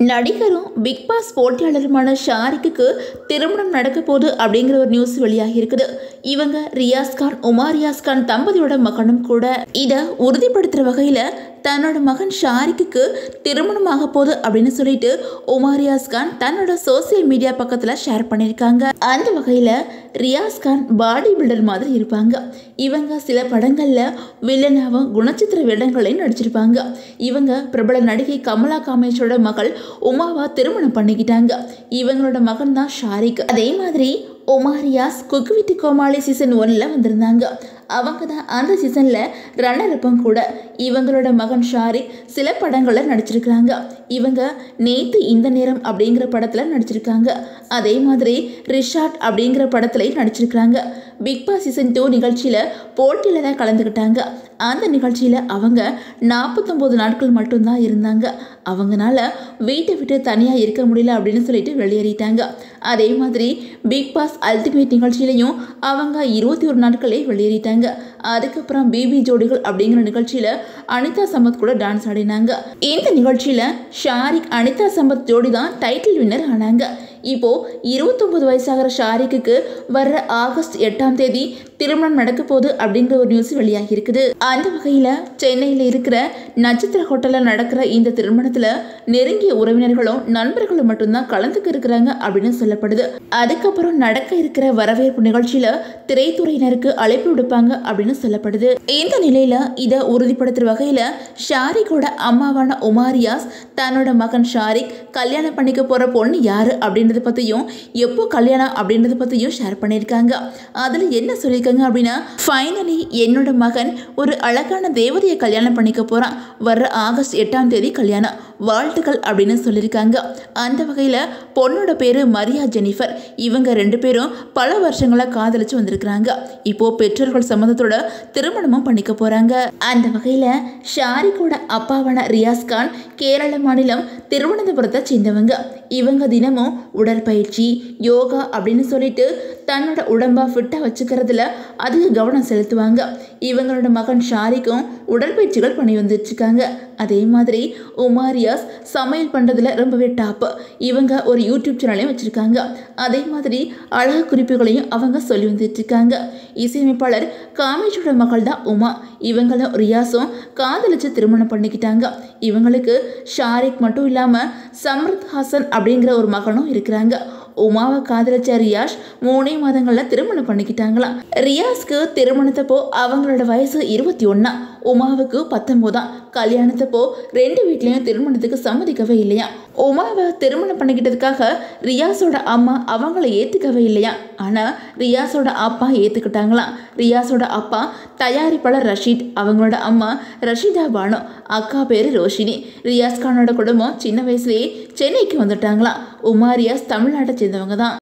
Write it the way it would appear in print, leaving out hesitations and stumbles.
நடிகரும் big pass போட்டியாளருமான ஷாரிக்கு திருமணம் நடக்க போகுது அப்படிங்கிற ஒரு நியூஸ் வெளியாகி இருக்குது. இவங்க ரியாஸ் கான், உமா ரியாஸ் கான் தம்பதியோட மகனும் கூட. இதை உறுதிப்படுத்துற வகையில் தன்னோட மகன் ஷாரிக்கு திருமணமாக போகுது அப்படின்னு சொல்லிட்டு உமா ரியாஸ் கான் தன்னோட சோசியல் மீடியா பக்கத்தில் ஷேர் பண்ணியிருக்காங்க. அந்த வகையில் ரியாஸ் கான் பாடி பில்டர் மாதிரி இருப்பாங்க. இவங்க சில படங்களில் வில்லனாவும் குணச்சித்திர வேடங்களையும் நடிச்சிருப்பாங்க. இவங்க பிரபல நடிகை கமலா காமேஷோட மகள் உமாவா திருமணம் பண்ணிக்கிட்டாங்க. இவங்களோட மகன் தான் ஷாரிக். அதே மாதிரி Uma Riyaz cook with Comali season 1ல் வந்திருந்தாங்க. அவங்க தான் அந்த சீசனில் ரன்னர் அப்பும் கூட. இவங்களோட மகன் ஷாரிக் சில படங்களில் நடிச்சிருக்கிறாங்க. இவங்க நேத்து இந்த நேரம் அப்படிங்கிற படத்தில் நடிச்சிருக்காங்க. அதே மாதிரி ரிஷாட் அப்படிங்கிற படத்துலையும் நடிச்சிருக்கிறாங்க. பிக் பாஸ் சீசன் 2 நிகழ்ச்சியில் போட்டியில் தான் கலந்துக்கிட்டாங்க. அந்த நிகழ்ச்சியில் அவங்க 49 நாட்கள் மட்டும்தான் இருந்தாங்க. அவங்களால வீட்டை விட்டு தனியாக இருக்க முடியல அப்படின்னு சொல்லிட்டு வெளியேறிட்டாங்க. அதே மாதிரி பிக் பாஸ் அல்டிமேட் நிகழ்ச்சியிலையும் அவங்க 21 நாட்களே வெளியேறிட்டாங்க. அதுக்கப்புறம் பிபி ஜோடிகள் அப்படிங்கிற நிகழ்ச்சியில் அனிதா சம்பத் கூட டான்ஸ் ஆடினாங்க. இந்த நிகழ்ச்சியில் ஷாரிக் அனிதா சம்பத் ஜோடி தான் டைட்டில் வின்னர் ஆனாங்க. இப்போ 29 வயசாகிற ஷாரிக்கு வர்ற ஆகஸ்ட் 8ஆம் தேதி திருமணம் நடக்க போகுது அப்படிங்கிற ஒரு நியூஸ் வெளியாகி இருக்குது. அந்த வகையில் சென்னையில் இருக்கிற நட்சத்திர ஹோட்டலில் நடக்கிற இந்த திருமணத்தில் நெருங்கிய உறவினர்களும் நண்பர்களும் மட்டும்தான் கலந்துக்க இருக்கிறாங்க அப்படின்னு சொல்லப்படுது. அதுக்கப்புறம் நடக்க இருக்கிற வரவேற்பு நிகழ்ச்சியில் திரைத்துறையினருக்கு அழைப்பு விடுப்பாங்க அப்படின்னு சொல்லப்படுது. இந்த நிலையில இதை உறுதிப்படுத்துற வகையில் ஷாரிக்கோட அம்மாவான உமா ரியாஸ் தன்னோட மகன் ஷாரிக் கல்யாணம் பண்ணிக்க போற பொண்ணு யாரு அப்படின்றத பத்தியும் எப்போ கல்யாணம் அப்படின்றத பத்தியும் ஷேர் பண்ணியிருக்காங்க. அதுல என்ன சொல்லியிருக்காங்க அப்படின்னா, ஃபைனலி என்னோட மகன் ஒரு அழகான தேவதையை கல்யாணம் பண்ணிக்க போறான். வர்ற ஆகஸ்ட் 8ஆம் தேதி கல்யாணம், வாழ்த்துக்கள் அப்படின்னு சொல்லியிருக்காங்க. அந்த வகையில் பொண்ணோட பேரு மரியா ஜெனிஃபர். இவங்க 2 பேரும் பல வருஷங்களாக காதலிச்சு வந்திருக்கிறாங்க. இப்போ பெற்றோர்கள் சம்மதத்தோட திருமணமும் பண்ணிக்க போறாங்க. அந்த வகையில் ஷாரிக்கோட அப்பாவான ரியாஸ் கான் கேரள மாநிலம் திருவனந்தபுரத்தை சேர்ந்தவங்க. இவங்க தினமும் உடற்பயிற்சி, யோகா அப்படின்னு சொல்லிட்டு தன்னோட உடம்பா ஃபிட்டாக வச்சுக்கிறதுல அதிக கவனம் செலுத்துவாங்க. இவங்களோட மகன் ஷாரிக்கும் உடற்பயிற்சிகள் பண்ணி வந்துட்டுருக்காங்க. அதே மாதிரி உமா ரியாஸ் சமையல் பண்ணுறதுல ரொம்பவே டாப்பு. இவங்க ஒரு யூடியூப் சேனலையும் வச்சுருக்காங்க. அதே மாதிரி அழகு குறிப்புகளையும் அவங்க சொல்லி வந்துட்டுருக்காங்க. இசையமைப்பாளர் காமேஷோட மகள் தான் உமா. இவங்களும் ரியாஸும் காதலிச்சு திருமணம் பண்ணிக்கிட்டாங்க. இவங்களுக்கு ஷாரிக் மட்டும் இல்லாமல் சம்ருத் ஹாசன் அப்படிங்கிற ஒரு மகனும் இருக்கிறாங்க. உமாவை காதலிச்ச ரியாஸ் 3 மாதங்களில் திருமணம் பண்ணிக்கிட்டாங்களாம். ரியாஸ்க்கு திருமணத்தப்போ அவங்களோட வயசு 21, உமாவுக்கு 19. கல்யாணத்தப்போ 2 வீட்லேயும் திருமணத்துக்கு சம்மதிக்கவே இல்லையா. உமாவை திருமணம் பண்ணிக்கிட்டதுக்காக ரியாஸோட அம்மா அவங்கள ஏற்றுக்கவே இல்லையா. ஆனால் ரியாஸோட அப்பா ஏற்றுக்கிட்டாங்களாம். ரியாஸோட அப்பா தயாரிப்பாளர் ரஷீத், அவங்களோட அம்மா ரஷிதா பானு, அக்கா பேர் ரோஷினி. ரியாஸ் கானோட குடும்பம் சின்ன வயசுலேயே சென்னைக்கு வந்துட்டாங்களாம். உமா ரியாஸ் தமிழ்நாட்டை சேர்ந்தவங்க தான்.